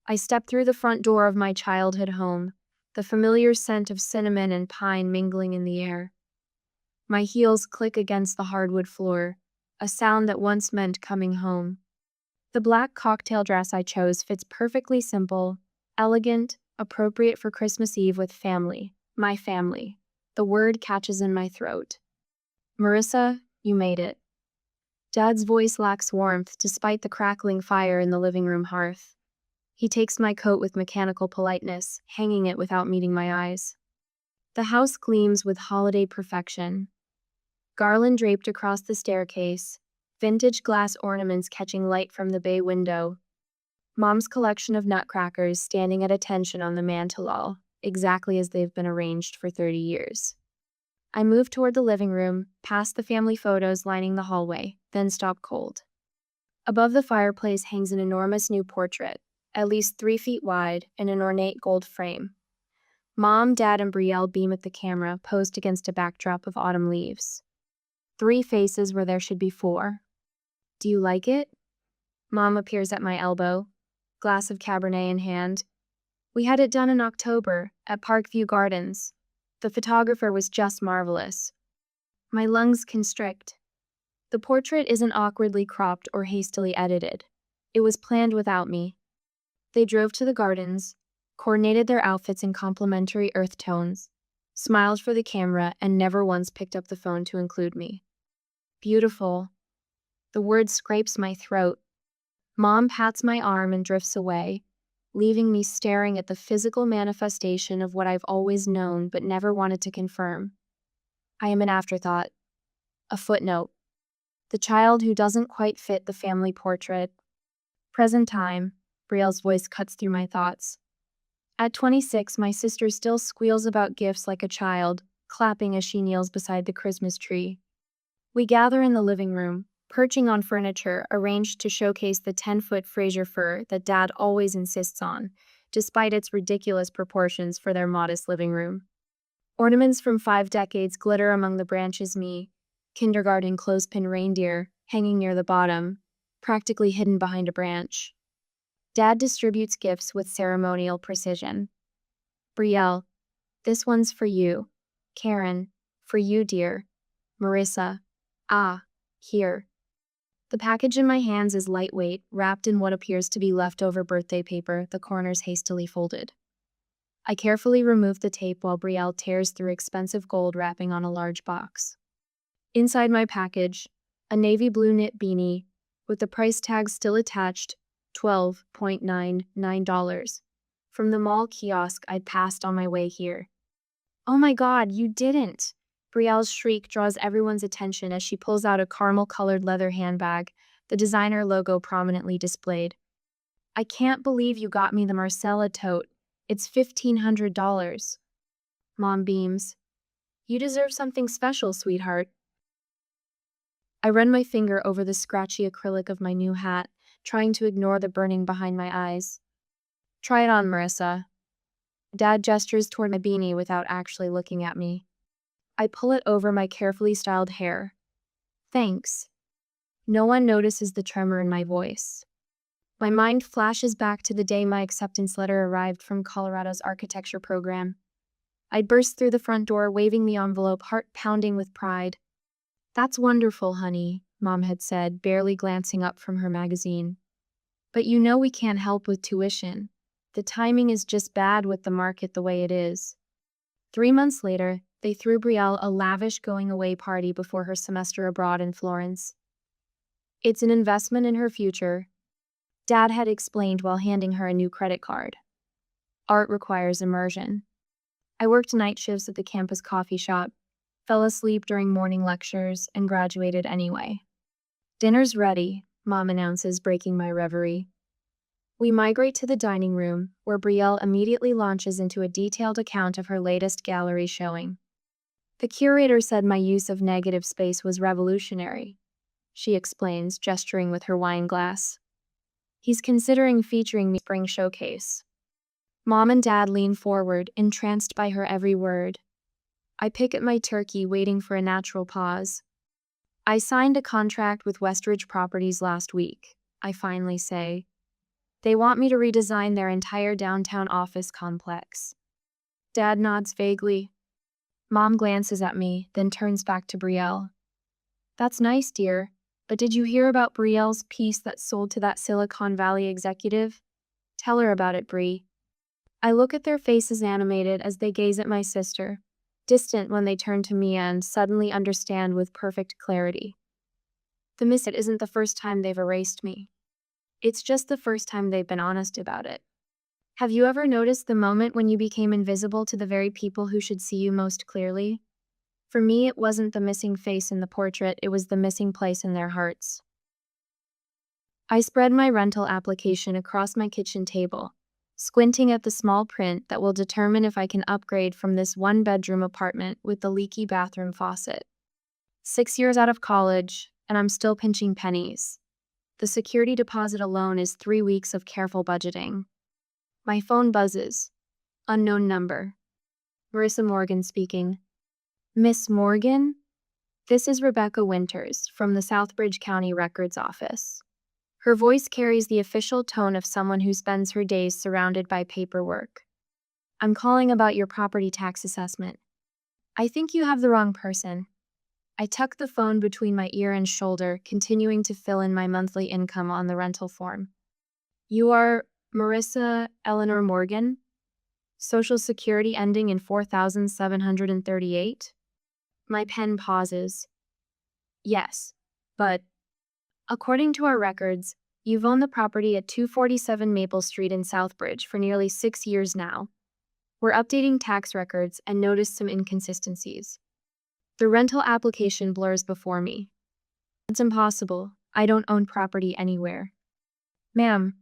I step through the front door of my childhood home, the familiar scent of cinnamon and pine mingling in the air. My heels click against the hardwood floor, a sound that once meant coming home. The black cocktail dress I chose fits perfectly simple, elegant, appropriate for Christmas Eve with family. My family. The word catches in my throat. Marissa, you made it. Dad's voice lacks warmth despite the crackling fire in the living room hearth. He takes my coat with mechanical politeness, hanging it without meeting my eyes. The house gleams with holiday perfection. Garland draped across the staircase, vintage glass ornaments catching light from the bay window. Mom's collection of nutcrackers standing at attention on the mantel, exactly as they've been arranged for 30 years. I move toward the living room, past the family photos lining the hallway, then stop cold. Above the fireplace hangs an enormous new portrait, at least 3 feet wide, in an ornate gold frame. Mom, Dad, and Brielle beam at the camera, posed against a backdrop of autumn leaves. 3 faces where there should be 4. Do you like it? Mom appears at my elbow, glass of Cabernet in hand. We had it done in October, at Parkview Gardens. The photographer was just marvelous. My lungs constrict. The portrait isn't awkwardly cropped or hastily edited. It was planned without me. They drove to the gardens, coordinated their outfits in complementary earth tones, smiled for the camera, and never once picked up the phone to include me. Beautiful. The word scrapes my throat. Mom pats my arm and drifts away, leaving me staring at the physical manifestation of what I've always known but never wanted to confirm. I am an afterthought. A footnote. The child who doesn't quite fit the family portrait. Present time. Brielle's voice cuts through my thoughts. At 26, my sister still squeals about gifts like a child, clapping as she kneels beside the Christmas tree. We gather in the living room, perching on furniture arranged to showcase the 10-foot Fraser fir that Dad always insists on, despite its ridiculous proportions for their modest living room. Ornaments from 5 decades glitter among the branches, kindergarten clothespin reindeer, hanging near the bottom, practically hidden behind a branch. Dad distributes gifts with ceremonial precision. Brielle, this one's for you. Karen, for you, dear. Marissa, here. The package in my hands is lightweight, wrapped in what appears to be leftover birthday paper, the corners hastily folded. I carefully remove the tape while Brielle tears through expensive gold wrapping on a large box. Inside my package, a navy blue knit beanie, with the price tag still attached, $12.99, from the mall kiosk I'd passed on my way here. Oh my God, you didn't! Brielle's shriek draws everyone's attention as she pulls out a caramel-colored leather handbag, the designer logo prominently displayed. I can't believe you got me the Marcella tote. It's $1,500. Mom beams. You deserve something special, sweetheart. I run my finger over the scratchy acrylic of my new hat, trying to ignore the burning behind my eyes. Try it on, Marissa. Dad gestures toward my beanie without actually looking at me. I pull it over my carefully styled hair. Thanks. No one notices the tremor in my voice. My mind flashes back to the day my acceptance letter arrived from Colorado's architecture program. I burst through the front door, waving the envelope, heart pounding with pride. That's wonderful, honey, Mom had said, barely glancing up from her magazine. But you know we can't help with tuition. The timing is just bad with the market the way it is. 3 months later, they threw Brielle a lavish going-away party before her semester abroad in Florence. It's an investment in her future, Dad had explained while handing her a new credit card. Art requires immersion. I worked night shifts at the campus coffee shop, fell asleep during morning lectures, and graduated anyway. Dinner's ready, Mom announces, breaking my reverie. We migrate to the dining room, where Brielle immediately launches into a detailed account of her latest gallery showing. The curator said my use of negative space was revolutionary, she explains, gesturing with her wine glass. He's considering featuring me in the spring showcase. Mom and Dad lean forward, entranced by her every word. I pick at my turkey, waiting for a natural pause. I signed a contract with Westridge Properties last week, I finally say. They want me to redesign their entire downtown office complex. Dad nods vaguely. Mom glances at me, then turns back to Brielle. That's nice, dear. But did you hear about Brielle's piece that sold to that Silicon Valley executive? Tell her about it, Brie. I look at their faces animated as they gaze at my sister, distant when they turn to Mia and suddenly understand with perfect clarity. The miss isn't the first time they've erased me. It's just the first time they've been honest about it. Have you ever noticed the moment when you became invisible to the very people who should see you most clearly? For me, it wasn't the missing face in the portrait, it was the missing place in their hearts. I spread my rental application across my kitchen table, squinting at the small print that will determine if I can upgrade from this one-bedroom apartment with the leaky bathroom faucet. 6 years out of college, and I'm still pinching pennies. The security deposit alone is 3 weeks of careful budgeting. My phone buzzes. Unknown number. Marissa Morgan speaking. Miss Morgan? This is Rebecca Winters from the Southbridge County Records Office. Her voice carries the official tone of someone who spends her days surrounded by paperwork. I'm calling about your property tax assessment. I think you have the wrong person. I tuck the phone between my ear and shoulder, continuing to fill in my monthly income on the rental form. You are Marissa Eleanor Morgan? Social Security ending in 4738? My pen pauses. Yes, but according to our records, you've owned the property at 247 Maple Street in Southbridge for nearly 6 years now. We're updating tax records and noticed some inconsistencies. The rental application blurs before me. It's impossible. I don't own property anywhere. Ma'am,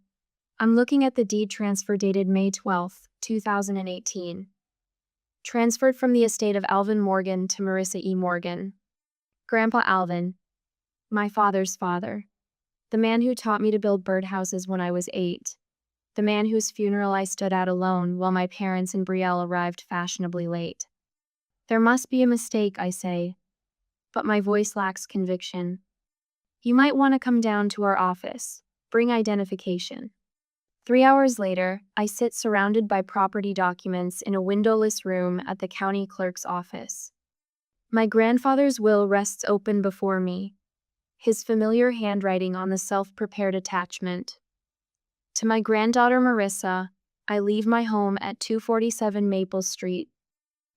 I'm looking at the deed transfer dated May 12, 2018. Transferred from the estate of Alvin Morgan to Marissa E. Morgan. Grandpa Alvin, my father's father. The man who taught me to build birdhouses when I was 8. The man whose funeral I stood at alone while my parents and Brielle arrived fashionably late. There must be a mistake, I say, but my voice lacks conviction. You might want to come down to our office. Bring identification. 3 hours later, I sit surrounded by property documents in a windowless room at the county clerk's office. My grandfather's will rests open before me, his familiar handwriting on the self-prepared attachment. To my granddaughter Marissa, I leave my home at 247 Maple Street,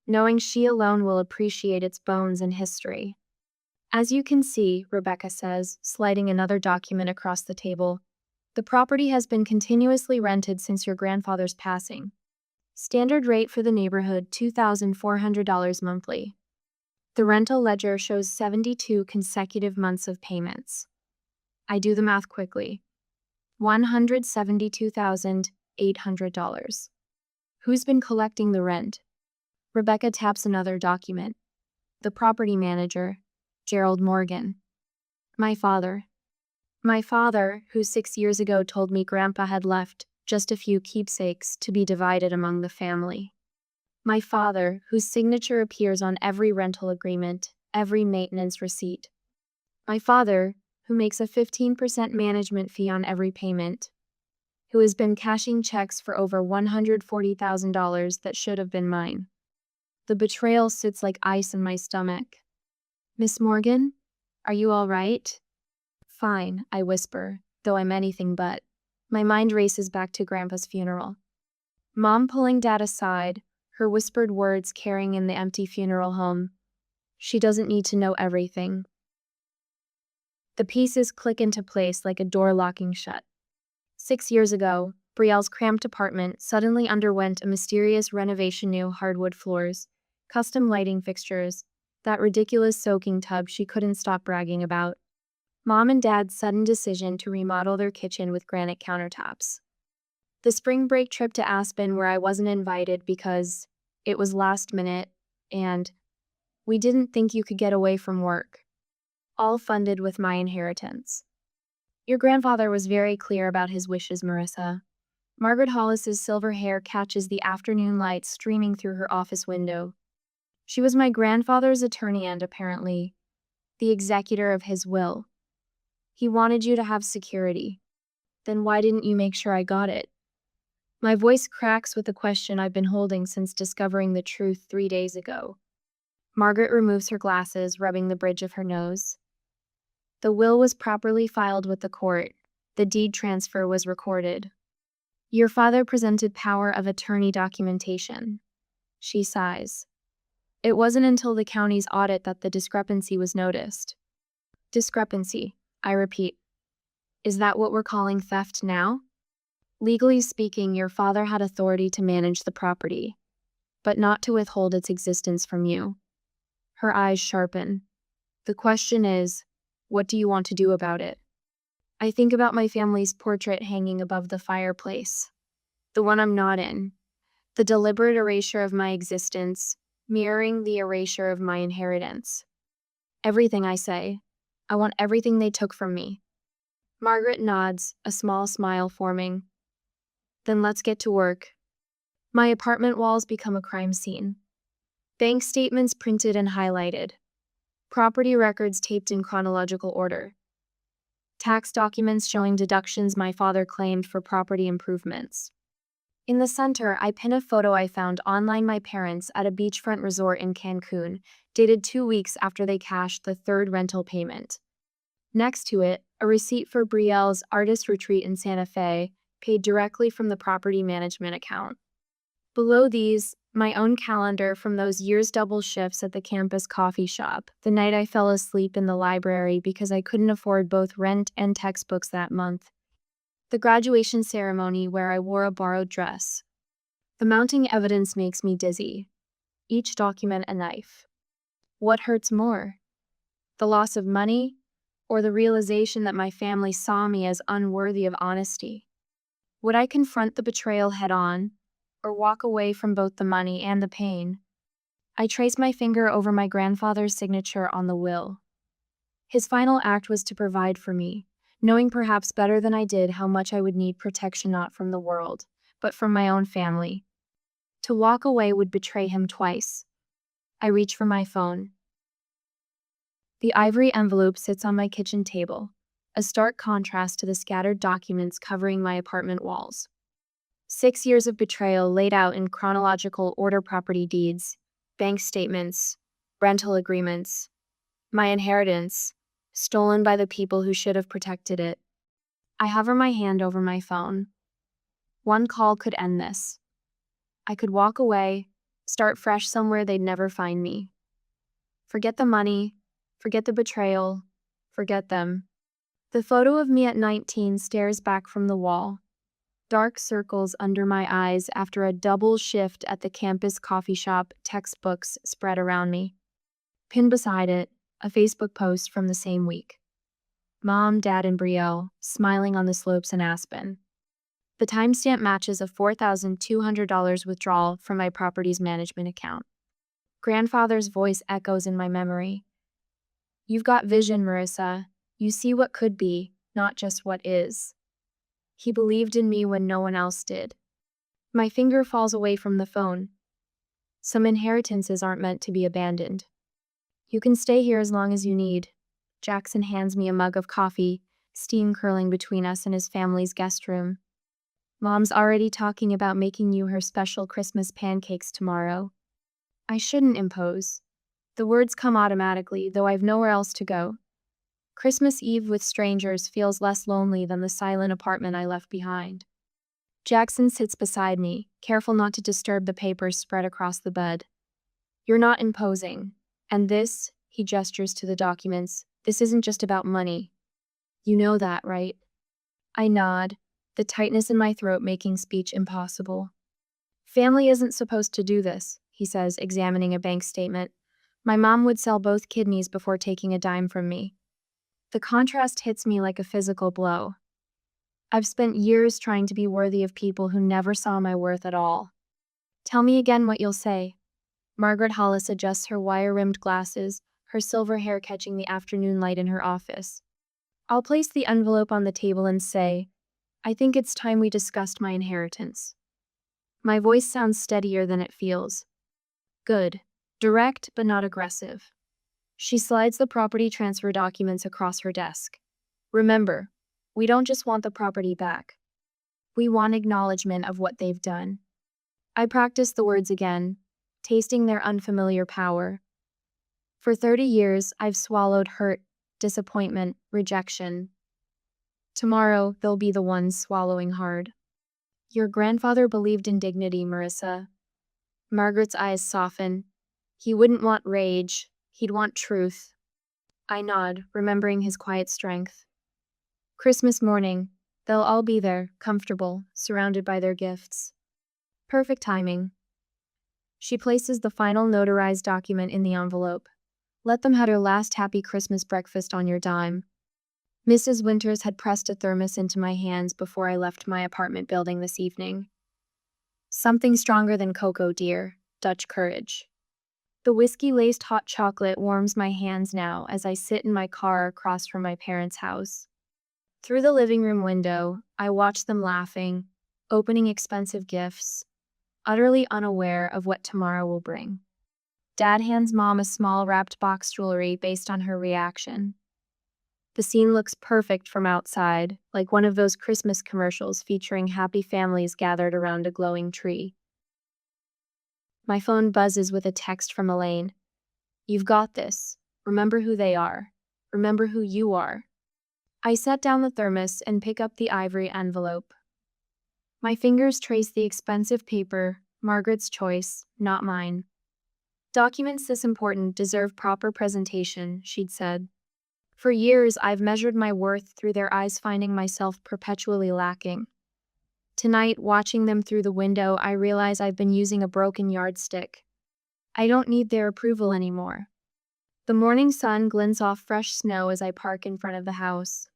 knowing she alone will appreciate its bones and history. As you can see, Rebecca says, sliding another document across the table, the property has been continuously rented since your grandfather's passing. Standard rate for the neighborhood, $2,400 monthly. The rental ledger shows 72 consecutive months of payments. I do the math quickly. $172,800. Who's been collecting the rent? Rebecca taps another document. The property manager, Gerald Morgan. My father. My father, who 6 years ago told me Grandpa had left just a few keepsakes to be divided among the family. My father, whose signature appears on every rental agreement, every maintenance receipt. My father, who makes a 15% management fee on every payment. Who has been cashing checks for over $140,000 that should have been mine. The betrayal sits like ice in my stomach. Miss Morgan, are you all right? Fine, I whisper, though I'm anything but. My mind races back to Grandpa's funeral. Mom pulling Dad aside, her whispered words carrying in the empty funeral home. She doesn't need to know everything. The pieces click into place like a door locking shut. 6 years ago, Brielle's cramped apartment suddenly underwent a mysterious renovation. New hardwood floors, custom lighting fixtures, that ridiculous soaking tub she couldn't stop bragging about. Mom and Dad's sudden decision to remodel their kitchen with granite countertops. The spring break trip to Aspen where I wasn't invited because it was last minute, and we didn't think you could get away from work. All funded with my inheritance. Your grandfather was very clear about his wishes, Marissa. Margaret Hollis's silver hair catches the afternoon light streaming through her office window. She was my grandfather's attorney and, apparently, the executor of his will. He wanted you to have security. Then why didn't you make sure I got it? My voice cracks with the question I've been holding since discovering the truth 3 days ago. Margaret removes her glasses, rubbing the bridge of her nose. The will was properly filed with the court. The deed transfer was recorded. Your father presented power of attorney documentation. She sighs. It wasn't until the county's audit that the discrepancy was noticed. Discrepancy, I repeat. Is that what we're calling theft now? Legally speaking, your father had authority to manage the property, but not to withhold its existence from you. Her eyes sharpen. The question is, what do you want to do about it? I think about my family's portrait hanging above the fireplace. The one I'm not in. The deliberate erasure of my existence, mirroring the erasure of my inheritance. Everything I say. I want everything they took from me. Margaret nods, a small smile forming. Then let's get to work. My apartment walls become a crime scene. Bank statements printed and highlighted. Property records taped in chronological order. Tax documents showing deductions my father claimed for property improvements. In the center, I pin a photo I found online my parents at a beachfront resort in Cancun, dated 2 weeks after they cashed the third rental payment. Next to it, a receipt for Brielle's artist retreat in Santa Fe, paid directly from the property management account. Below these, my own calendar from those years' double shifts at the campus coffee shop, the night I fell asleep in the library because I couldn't afford both rent and textbooks that month. The graduation ceremony where I wore a borrowed dress. The mounting evidence makes me dizzy. Each document a knife. What hurts more? The loss of money, or the realization that my family saw me as unworthy of honesty? Would I confront the betrayal head-on, or walk away from both the money and the pain? I trace my finger over my grandfather's signature on the will. His final act was to provide for me, knowing perhaps better than I did how much I would need protection not from the world, but from my own family. To walk away would betray him twice. I reach for my phone. The ivory envelope sits on my kitchen table, a stark contrast to the scattered documents covering my apartment walls. 6 years of betrayal laid out in chronological order: property deeds, bank statements, rental agreements, my inheritance, stolen by the people who should have protected it. I hover my hand over my phone. One call could end this. I could walk away, start fresh somewhere they'd never find me. Forget the money, forget the betrayal, forget them. The photo of me at 19 stares back from the wall. Dark circles under my eyes after a double shift at the campus coffee shop, textbooks spread around me. Pinned beside it, a Facebook post from the same week. Mom, Dad, and Brielle, smiling on the slopes in Aspen. The timestamp matches a $4,200 withdrawal from my property's management account. Grandfather's voice echoes in my memory. You've got vision, Marissa. You see what could be, not just what is. He believed in me when no one else did. My finger falls away from the phone. Some inheritances aren't meant to be abandoned. You can stay here as long as you need. Jackson hands me a mug of coffee, steam curling between us and his family's guest room. Mom's already talking about making you her special Christmas pancakes tomorrow. I shouldn't impose. The words come automatically, though I've nowhere else to go. Christmas Eve with strangers feels less lonely than the silent apartment I left behind. Jackson sits beside me, careful not to disturb the papers spread across the bed. You're not imposing. And this, he gestures to the documents, this isn't just about money. You know that, right? I nod, the tightness in my throat making speech impossible. Family isn't supposed to do this, he says, examining a bank statement. My mom would sell both kidneys before taking a dime from me. The contrast hits me like a physical blow. I've spent years trying to be worthy of people who never saw my worth at all. Tell me again what you'll say. Margaret Hollis adjusts her wire-rimmed glasses, her silver hair catching the afternoon light in her office. I'll place the envelope on the table and say, I think it's time we discussed my inheritance. My voice sounds steadier than it feels. Good. Direct, but not aggressive. She slides the property transfer documents across her desk. Remember, We don't just want the property back. We want acknowledgement of what they've done. I practiced the words again, tasting their unfamiliar power. For 30 years, I've swallowed hurt, disappointment, rejection. Tomorrow, they'll be the ones swallowing hard. Your grandfather believed in dignity, Marissa. Margaret's eyes soften. He wouldn't want rage. He'd want truth. I nod, remembering his quiet strength. Christmas morning, they'll all be there, comfortable, surrounded by their gifts. Perfect timing. She places the final notarized document in the envelope. Let them have their last happy Christmas breakfast on your dime. Mrs. Winters had pressed a thermos into my hands before I left my apartment building this evening. Something stronger than cocoa, dear. Dutch courage. The whiskey-laced hot chocolate warms my hands now as I sit in my car across from my parents' house. Through the living room window, I watch them laughing, opening expensive gifts, utterly unaware of what tomorrow will bring. Dad hands Mom a small wrapped box jewelry based on her reaction. The scene looks perfect from outside, like one of those Christmas commercials featuring happy families gathered around a glowing tree. My phone buzzes with a text from Elaine. You've got this. Remember who they are. Remember who you are. I set down the thermos and pick up the ivory envelope. My fingers trace the expensive paper, Margaret's choice, not mine. Documents this important deserve proper presentation, she'd said. For years, I've measured my worth through their eyes, finding myself perpetually lacking. Tonight, watching them through the window, I realize I've been using a broken yardstick. I don't need their approval anymore. The morning sun glints off fresh snow as I park in front of the house.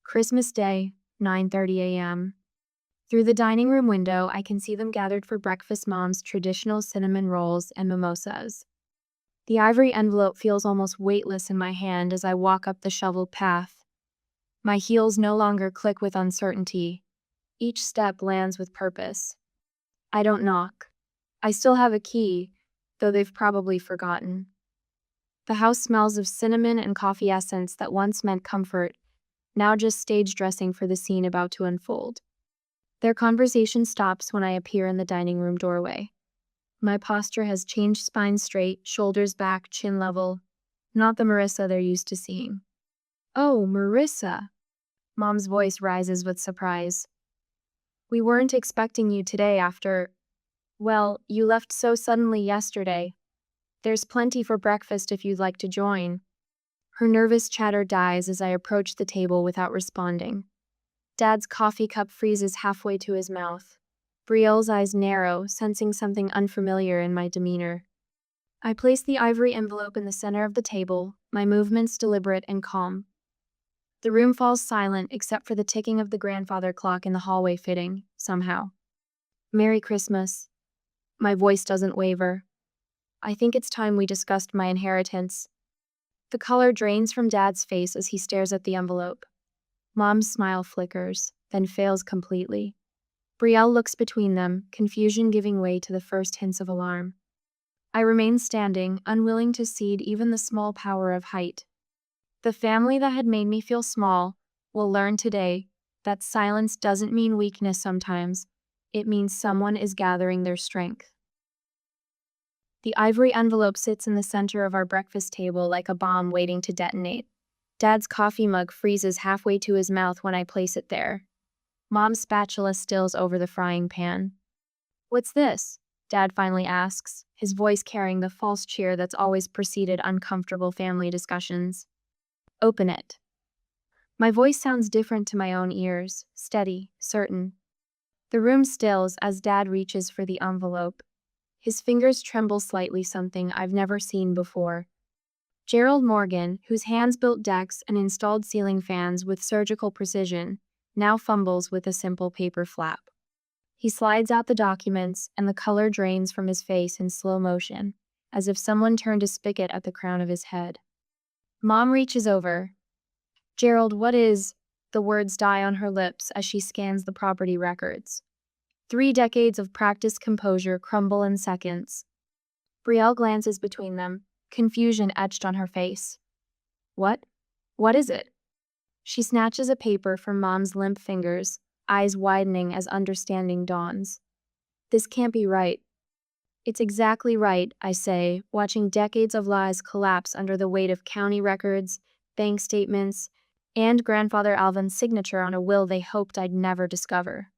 Christmas Day, 9:30 a.m. Through the dining room window, I can see them gathered for breakfast, Mom's traditional cinnamon rolls and mimosas. The ivory envelope feels almost weightless in my hand as I walk up the shoveled path. My heels no longer click with uncertainty. Each step lands with purpose. I don't knock. I still have a key, though they've probably forgotten. The house smells of cinnamon and coffee essence that once meant comfort, now just stage dressing for the scene about to unfold. Their conversation stops when I appear in the dining room doorway. My posture has changed, spine straight, shoulders back, chin level. Not the Marissa they're used to seeing. Oh, Marissa. Mom's voice rises with surprise. We weren't expecting you today after, well, you left so suddenly yesterday. There's plenty for breakfast if you'd like to join. Her nervous chatter dies as I approach the table without responding. Dad's coffee cup freezes halfway to his mouth. Brielle's eyes narrow, sensing something unfamiliar in my demeanor. I place the ivory envelope in the center of the table, my movements deliberate and calm. The room falls silent except for the ticking of the grandfather clock in the hallway fitting, somehow. Merry Christmas. My voice doesn't waver. I think it's time we discussed my inheritance. The color drains from Dad's face as he stares at the envelope. Mom's smile flickers, then fails completely. Brielle looks between them, confusion giving way to the first hints of alarm. I remain standing, unwilling to cede even the small power of height. The family that had made me feel small will learn today that silence doesn't mean weakness sometimes. It means someone is gathering their strength. The ivory envelope sits in the center of our breakfast table like a bomb waiting to detonate. Dad's coffee mug freezes halfway to his mouth when I place it there. Mom's spatula stills over the frying pan. What's this? Dad finally asks, his voice carrying the false cheer that's always preceded uncomfortable family discussions. Open it. My voice sounds different to my own ears, steady, certain. The room stills as Dad reaches for the envelope. His fingers tremble slightly, something I've never seen before. Gerald Morgan, whose hands built decks and installed ceiling fans with surgical precision, now fumbles with a simple paper flap. He slides out the documents, and the color drains from his face in slow motion, as if someone turned a spigot at the crown of his head. Mom reaches over. Gerald, what is... The words die on her lips as she scans the property records. 3 decades of practiced composure crumble in seconds. Brielle glances between them, confusion etched on her face. What? What is it? She snatches a paper from Mom's limp fingers, eyes widening as understanding dawns. This can't be right. It's exactly right, I say, watching decades of lies collapse under the weight of county records, bank statements, and grandfather Alvin's signature on a will they hoped I'd never discover.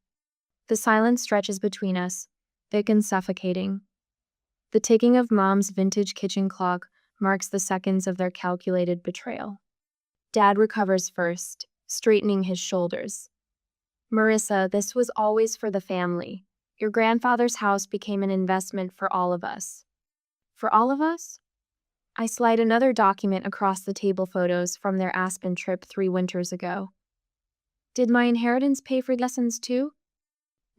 The silence stretches between us, thick and suffocating. The ticking of Mom's vintage kitchen clock marks the seconds of their calculated betrayal. Dad recovers first, straightening his shoulders. Marissa, this was always for the family. Your grandfather's house became an investment for all of us. For all of us? I slide another document across the table photos from their Aspen trip 3 winters ago. Did my inheritance pay for lessons too?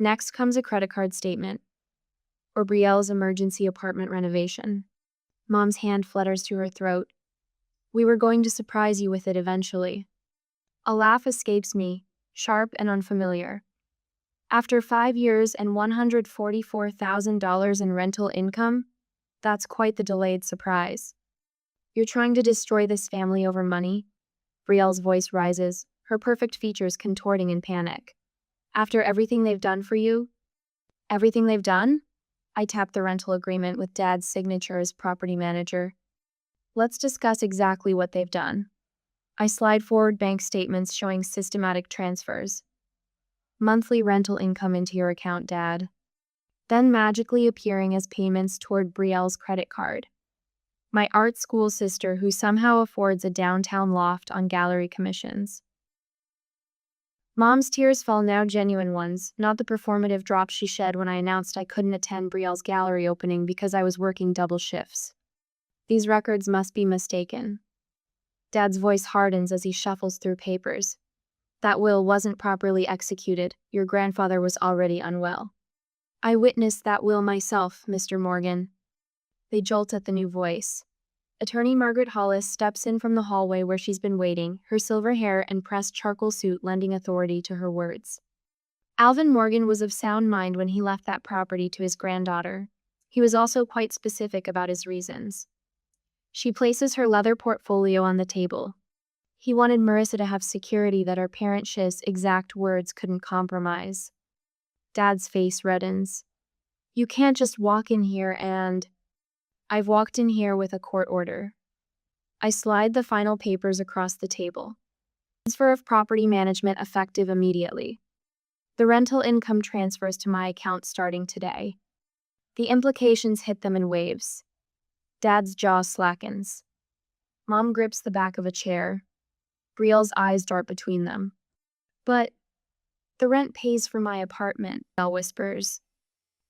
Next comes a credit card statement. Or Brielle's emergency apartment renovation. Mom's hand flutters to her throat. We were going to surprise you with it eventually. A laugh escapes me, sharp and unfamiliar. After 5 years and $144,000 in rental income, that's quite the delayed surprise. You're trying to destroy this family over money? Brielle's voice rises, her perfect features contorting in panic. After everything they've done for you? Everything they've done? I tap the rental agreement with Dad's signature as property manager. Let's discuss exactly what they've done. I slide forward bank statements showing systematic transfers. Monthly rental income into your account, Dad. Then magically appearing as payments toward Brielle's credit card. My art school sister who somehow affords a downtown loft on gallery commissions. Mom's tears fall, now genuine ones, not the performative drops she shed when I announced I couldn't attend Brielle's gallery opening because I was working double shifts. These records must be mistaken. Dad's voice hardens as he shuffles through papers. That will wasn't properly executed. Your grandfather was already unwell. I witnessed that will myself, Mr. Morgan. They jolt at the new voice. Attorney Margaret Hollis steps in from the hallway where she's been waiting, her silver hair and pressed charcoal suit lending authority to her words. Alvin Morgan was of sound mind when he left that property to his granddaughter. He was also quite specific about his reasons. She places her leather portfolio on the table. He wanted Marissa to have security that her parent's exact words couldn't compromise. Dad's face reddens. You can't just walk in here and... I've walked in here with a court order. I slide the final papers across the table. Transfer of property management effective immediately. The rental income transfers to my account starting today. The implications hit them in waves. Dad's jaw slackens. Mom grips the back of a chair. Brielle's eyes dart between them. But the rent pays for my apartment, Belle whispers.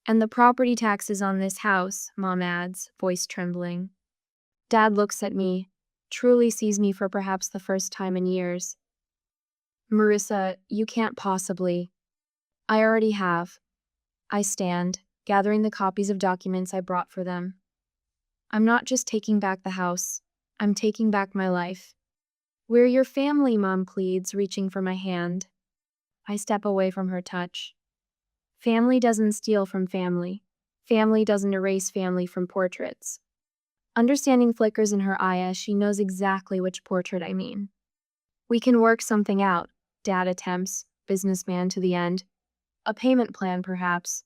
And the property taxes on this house, Mom adds, voice trembling. Dad looks at me, truly sees me for perhaps the first time in years. Marissa, you can't possibly. I already have. I stand, gathering the copies of documents I brought for them. I'm not just taking back the house. I'm taking back my life. We're your family, Mom pleads, reaching for my hand. I step away from her touch. Family doesn't steal from family. Family doesn't erase family from portraits. Understanding flickers in her eye as she knows exactly which portrait I mean. We can work something out, Dad attempts, businessman to the end. A payment plan, perhaps.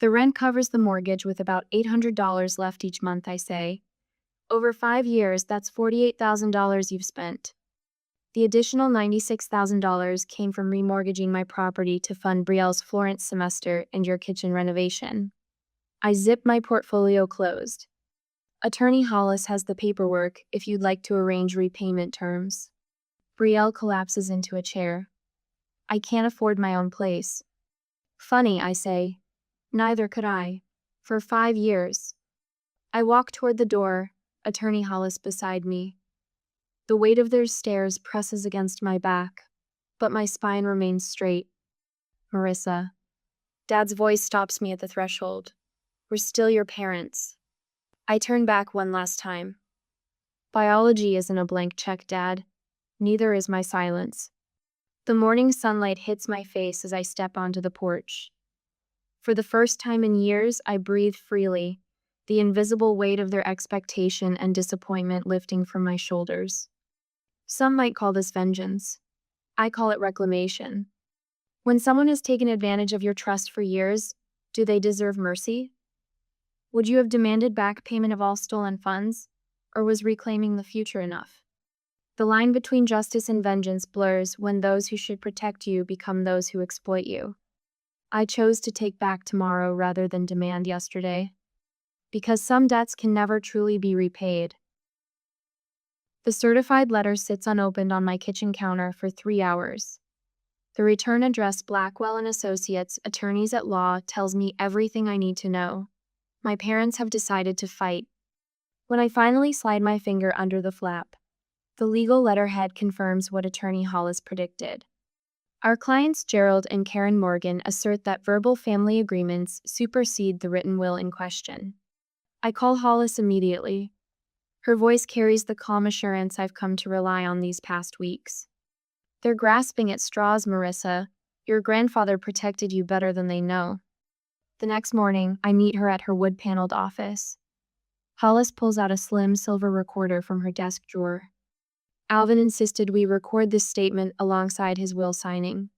The rent covers the mortgage with about $800 left each month, I say. Over 5 years, that's $48,000 you've spent. The additional $96,000 came from remortgaging my property to fund Brielle's Florence semester and your kitchen renovation. I zip my portfolio closed. Attorney Hollis has the paperwork if you'd like to arrange repayment terms. Brielle collapses into a chair. I can't afford my own place. Funny, I say. Neither could I. For 5 years. I walk toward the door, Attorney Hollis beside me. The weight of their stares presses against my back, but my spine remains straight. Marissa. Dad's voice stops me at the threshold. We're still your parents. I turn back one last time. Biology isn't a blank check, Dad. Neither is my silence. The morning sunlight hits my face as I step onto the porch. For the first time in years, I breathe freely, the invisible weight of their expectation and disappointment lifting from my shoulders. Some might call this vengeance. I call it reclamation. When someone has taken advantage of your trust for years, do they deserve mercy? Would you have demanded back payment of all stolen funds, or was reclaiming the future enough? The line between justice and vengeance blurs when those who should protect you become those who exploit you. I chose to take back tomorrow rather than demand yesterday, because some debts can never truly be repaid. The certified letter sits unopened on my kitchen counter for 3 hours. The return address, Blackwell and Associates, attorneys at law, tells me everything I need to know. My parents have decided to fight. When I finally slide my finger under the flap, the legal letterhead confirms what Attorney Hollis predicted. Our clients Gerald and Karen Morgan assert that verbal family agreements supersede the written will in question. I call Hollis immediately. Her voice carries the calm assurance I've come to rely on these past weeks. They're grasping at straws, Marissa. Your grandfather protected you better than they know. The next morning, I meet her at her wood-paneled office. Hollis pulls out a slim silver recorder from her desk drawer. Alvin insisted we record this statement alongside his will signing.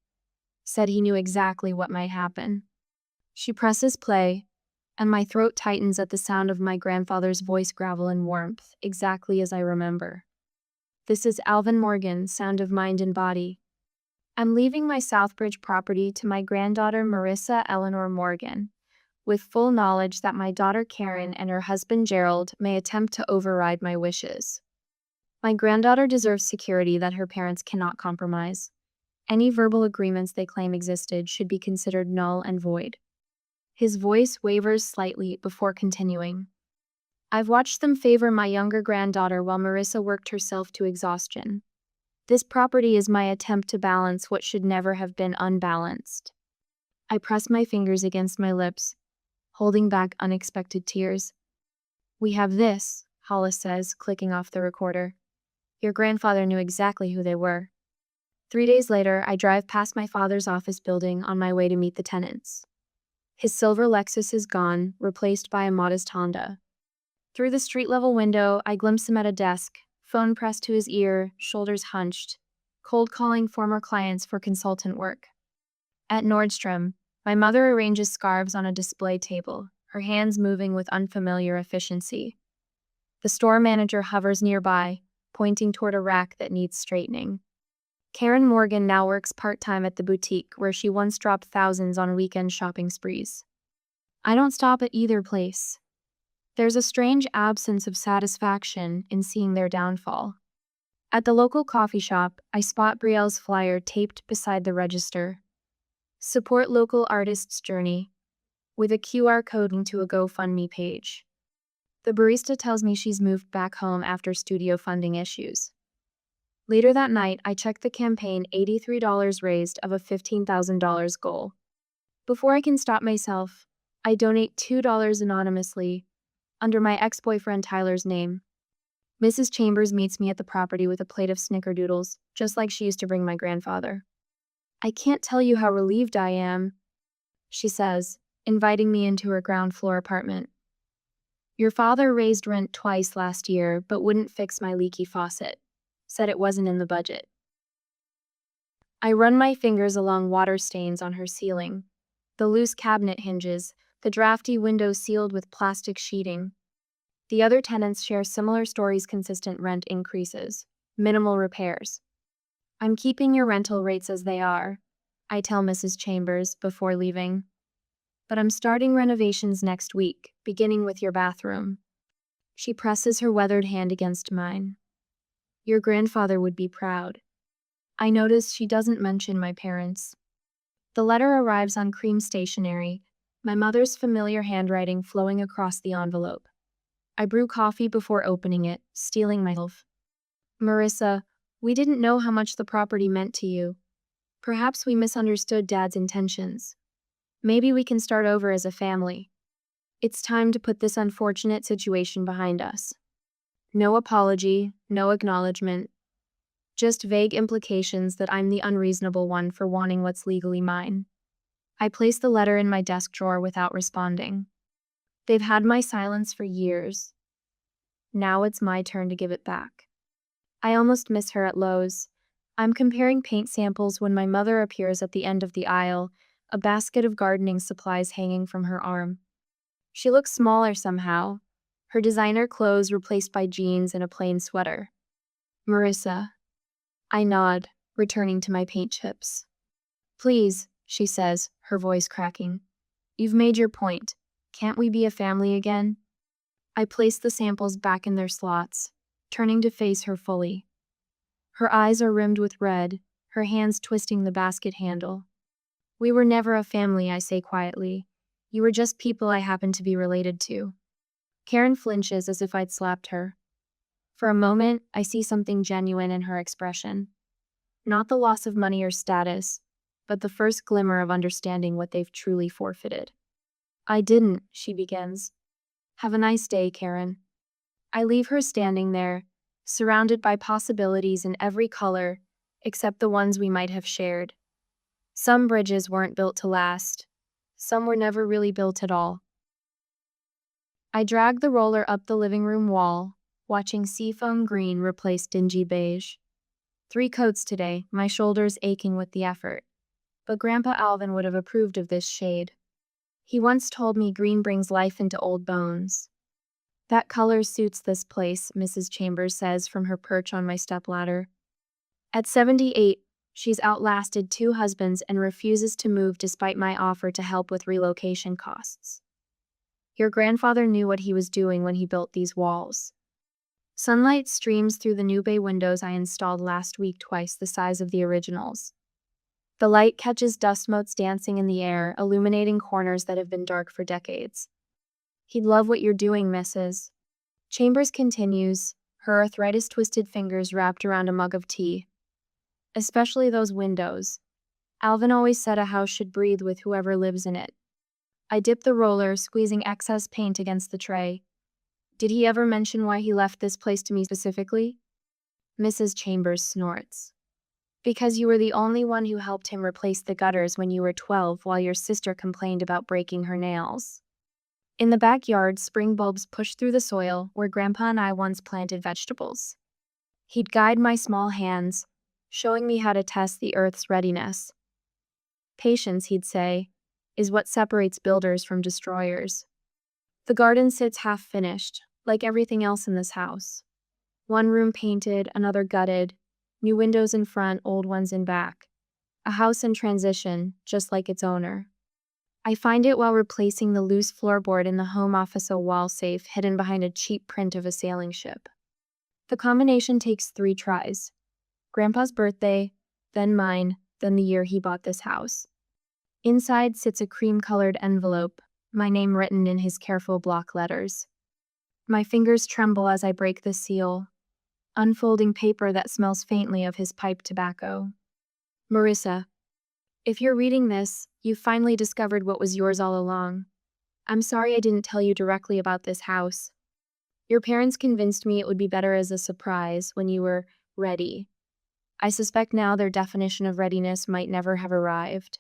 Said he knew exactly what might happen. She presses play, and my throat tightens at the sound of my grandfather's voice gravel in warmth, exactly as I remember. This is Alvin Morgan, sound of mind and body. I'm leaving my Southbridge property to my granddaughter Marissa Eleanor Morgan, with full knowledge that my daughter Karen and her husband Gerald may attempt to override my wishes. My granddaughter deserves security that her parents cannot compromise. Any verbal agreements they claim existed should be considered null and void. His voice wavers slightly before continuing. I've watched them favor my younger granddaughter while Marissa worked herself to exhaustion. This property is my attempt to balance what should never have been unbalanced. I press my fingers against my lips, holding back unexpected tears. We have this, Hollis says, clicking off the recorder. Your grandfather knew exactly who they were. 3 days later, I drive past my father's office building on my way to meet the tenants. His silver Lexus is gone, replaced by a modest Honda. Through the street-level window, I glimpse him at a desk, phone pressed to his ear, shoulders hunched, cold-calling former clients for consultant work. At Nordstrom, my mother arranges scarves on a display table, her hands moving with unfamiliar efficiency. The store manager hovers nearby, pointing toward a rack that needs straightening. Karen Morgan now works part-time at the boutique where she once dropped thousands on weekend shopping sprees. I don't stop at either place. There's a strange absence of satisfaction in seeing their downfall. At the local coffee shop, I spot Brielle's flyer taped beside the register. Support local artists' journey, with a QR code into a GoFundMe page. The barista tells me she's moved back home after studio funding issues. Later that night, I check the campaign $83 raised of a $15,000 goal. Before I can stop myself, I donate $2 anonymously, under my ex-boyfriend Tyler's name. Mrs. Chambers meets me at the property with a plate of snickerdoodles, just like she used to bring my grandfather. I can't tell you how relieved I am, she says, inviting me into her ground floor apartment. Your father raised rent twice last year, but wouldn't fix my leaky faucet. Said it wasn't in the budget. I run my fingers along water stains on her ceiling, the loose cabinet hinges, the drafty windows sealed with plastic sheeting. The other tenants share similar stories: consistent rent increases, minimal repairs. I'm keeping your rental rates as they are, I tell Mrs. Chambers before leaving. But I'm starting renovations next week, beginning with your bathroom. She presses her weathered hand against mine. Your grandfather would be proud. I notice she doesn't mention my parents. The letter arrives on cream stationery, my mother's familiar handwriting flowing across the envelope. I brew coffee before opening it, steeling myself. Marissa, we didn't know how much the property meant to you. Perhaps we misunderstood Dad's intentions. Maybe we can start over as a family. It's time to put this unfortunate situation behind us. No apology, no acknowledgement. Just vague implications that I'm the unreasonable one for wanting what's legally mine. I place the letter in my desk drawer without responding. They've had my silence for years. Now it's my turn to give it back. I almost miss her at Lowe's. I'm comparing paint samples when my mother appears at the end of the aisle, a basket of gardening supplies hanging from her arm. She looks smaller somehow, her designer clothes replaced by jeans and a plain sweater. Marissa. I nod, returning to my paint chips. Please, she says, her voice cracking. You've made your point. Can't we be a family again? I place the samples back in their slots, turning to face her fully. Her eyes are rimmed with red, her hands twisting the basket handle. We were never a family, I say quietly. You were just people I happened to be related to. Karen flinches as if I'd slapped her. For a moment, I see something genuine in her expression. Not the loss of money or status, but the first glimmer of understanding what they've truly forfeited. I didn't, she begins. Have a nice day, Karen. I leave her standing there, surrounded by possibilities in every color, except the ones we might have shared. Some bridges weren't built to last. Some were never really built at all. I drag the roller up the living room wall, watching seafoam green replace dingy beige. 3 coats today, my shoulders aching with the effort. But Grandpa Alvin would have approved of this shade. He once told me green brings life into old bones. That color suits this place, Mrs. Chambers says from her perch on my stepladder. At 78, she's outlasted 2 husbands and refuses to move despite my offer to help with relocation costs. Your grandfather knew what he was doing when he built these walls. Sunlight streams through the new bay windows I installed last week, twice the size of the originals. The light catches dust motes dancing in the air, illuminating corners that have been dark for decades. He'd love what you're doing, Mrs. Chambers continues, her arthritis-twisted fingers wrapped around a mug of tea. Especially those windows. Alvin always said a house should breathe with whoever lives in it. I dip the roller, squeezing excess paint against the tray. Did he ever mention why he left this place to me specifically? Mrs. Chambers snorts. Because you were the only one who helped him replace the gutters when you were 12 while your sister complained about breaking her nails. In the backyard, spring bulbs pushed through the soil where Grandpa and I once planted vegetables. He'd guide my small hands, showing me how to test the earth's readiness. Patience, he'd say, is what separates builders from destroyers. The garden sits half-finished, like everything else in this house. One room painted, another gutted, new windows in front, old ones in back. A house in transition, just like its owner. I find it while replacing the loose floorboard in the home office wall safe hidden behind a cheap print of a sailing ship. The combination takes 3 tries. Grandpa's birthday, then mine, then the year he bought this house. Inside sits a cream-colored envelope, my name written in his careful block letters. My fingers tremble as I break the seal, unfolding paper that smells faintly of his pipe tobacco. Marissa, if you're reading this, you've finally discovered what was yours all along. I'm sorry I didn't tell you directly about this house. Your parents convinced me it would be better as a surprise when you were ready. I suspect now their definition of readiness might never have arrived.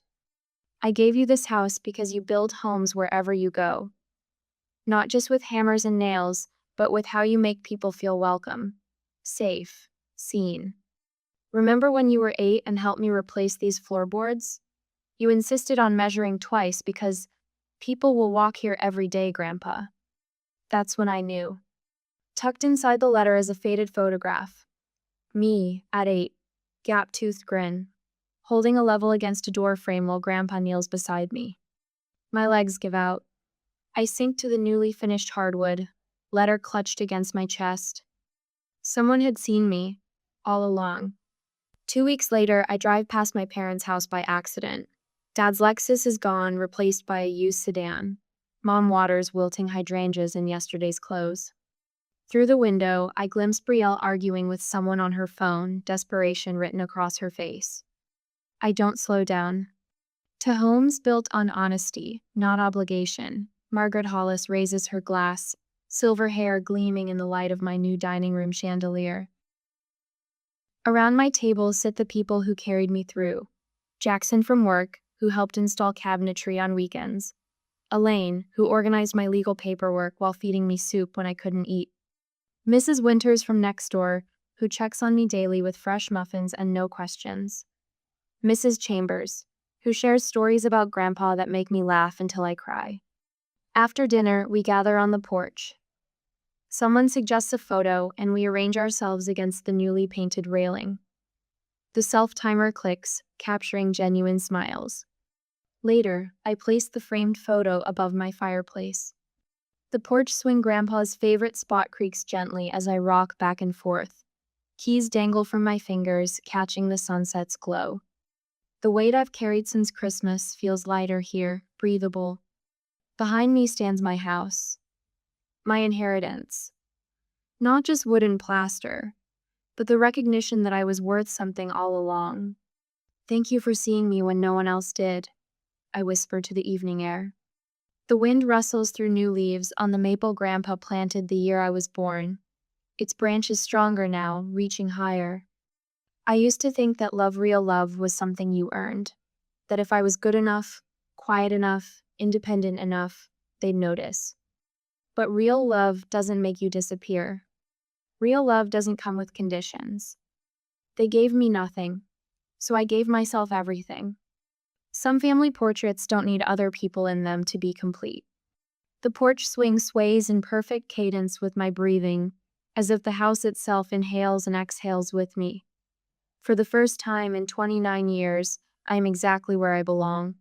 I gave you this house because you build homes wherever you go. Not just with hammers and nails, but with how you make people feel welcome, safe, seen. Remember when you were 8 and helped me replace these floorboards? You insisted on measuring twice because people will walk here every day, Grandpa. That's when I knew. Tucked inside the letter is a faded photograph. Me, at 8, gap-toothed grin, holding a level against a door frame while Grandpa kneels beside me. My legs give out. I sink to the newly finished hardwood, letter clutched against my chest. Someone had seen me, all along. 2 weeks later, I drive past my parents' house by accident. Dad's Lexus is gone, replaced by a used sedan. Mom waters wilting hydrangeas in yesterday's clothes. Through the window, I glimpse Brielle arguing with someone on her phone, desperation written across her face. I don't slow down. To homes built on honesty, not obligation, Margaret Hollis raises her glass, silver hair gleaming in the light of my new dining room chandelier. Around my table sit the people who carried me through. Jackson from work, who helped install cabinetry on weekends. Elaine, who organized my legal paperwork while feeding me soup when I couldn't eat. Mrs. Winters from next door, who checks on me daily with fresh muffins and no questions. Mrs. Chambers, who shares stories about Grandpa that make me laugh until I cry. After dinner, we gather on the porch. Someone suggests a photo, and we arrange ourselves against the newly painted railing. The self-timer clicks, capturing genuine smiles. Later, I place the framed photo above my fireplace. The porch swing Grandpa's favorite spot creaks gently as I rock back and forth. Keys dangle from my fingers, catching the sunset's glow. The weight I've carried since Christmas feels lighter here, breathable. Behind me stands my house. My inheritance. Not just wood and plaster, but the recognition that I was worth something all along. Thank you for seeing me when no one else did, I whisper to the evening air. The wind rustles through new leaves on the maple Grandpa planted the year I was born. Its branches stronger now, reaching higher. I used to think that real love, was something you earned. That if I was good enough, quiet enough, independent enough, they'd notice. But real love doesn't make you disappear. Real love doesn't come with conditions. They gave me nothing, so I gave myself everything. Some family portraits don't need other people in them to be complete. The porch swing sways in perfect cadence with my breathing, as if the house itself inhales and exhales with me. For the first time in 29 years, I am exactly where I belong.